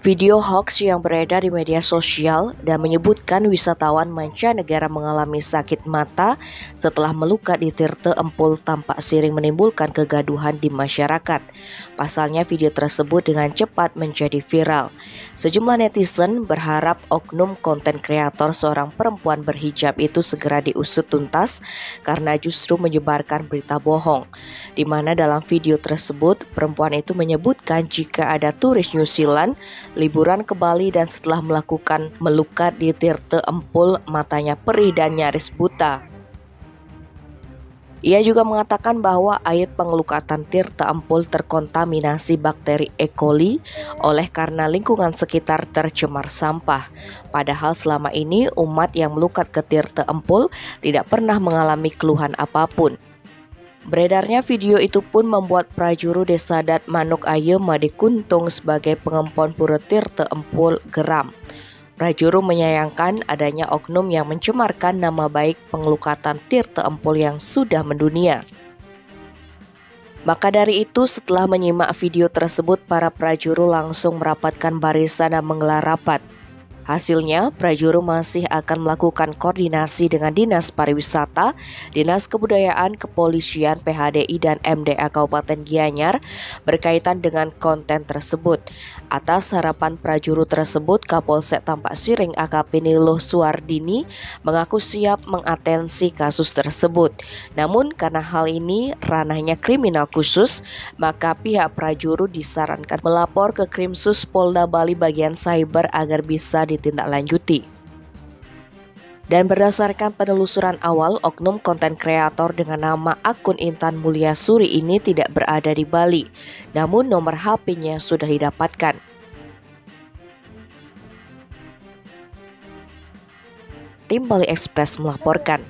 Video hoax yang beredar di media sosial dan menyebutkan wisatawan mancanegara mengalami sakit mata setelah melukat di Tirte Empul tampak sering menimbulkan kegaduhan di masyarakat. Pasalnya video tersebut dengan cepat menjadi viral. Sejumlah netizen berharap oknum konten kreator seorang perempuan berhijab itu segera diusut tuntas karena justru menyebarkan berita bohong. Di mana dalam video tersebut perempuan itu menyebutkan jika ada turis New Zealand liburan ke Bali dan setelah melakukan melukat di Tirte Empul matanya perih dan nyaris buta. Ia juga mengatakan bahwa air pengelukatan Tirte Empul terkontaminasi bakteri E. coli oleh karena lingkungan sekitar tercemar sampah. Padahal selama ini umat yang melukat ke Tirte Empul tidak pernah mengalami keluhan apapun. Beredarnya video itu pun membuat prajuru Desa Adat Manuk Aye Made Kuntung sebagai pengempon Pura Tirte Empul geram. Prajuru menyayangkan adanya oknum yang mencemarkan nama baik pengelukatan Tirte Empul yang sudah mendunia. Maka dari itu, setelah menyimak video tersebut, para prajuru langsung merapatkan barisan dan menggelar rapat. Hasilnya, prajuru masih akan melakukan koordinasi dengan Dinas Pariwisata, Dinas Kebudayaan, Kepolisian, PHDI, dan MDA Kabupaten Gianyar berkaitan dengan konten tersebut. Atas harapan prajuru tersebut, Kapolsek Tampak Siring AKP Niluh Suardini mengaku siap mengatensi kasus tersebut. Namun karena hal ini ranahnya kriminal khusus, maka pihak prajuru disarankan melapor ke Krimsus Polda Bali bagian cyber agar bisa ditindaklanjuti. Dan berdasarkan penelusuran awal, oknum konten kreator dengan nama akun Intan Mulia Suri ini tidak berada di Bali, namun nomor HP-nya sudah didapatkan. Tim Bali Express melaporkan.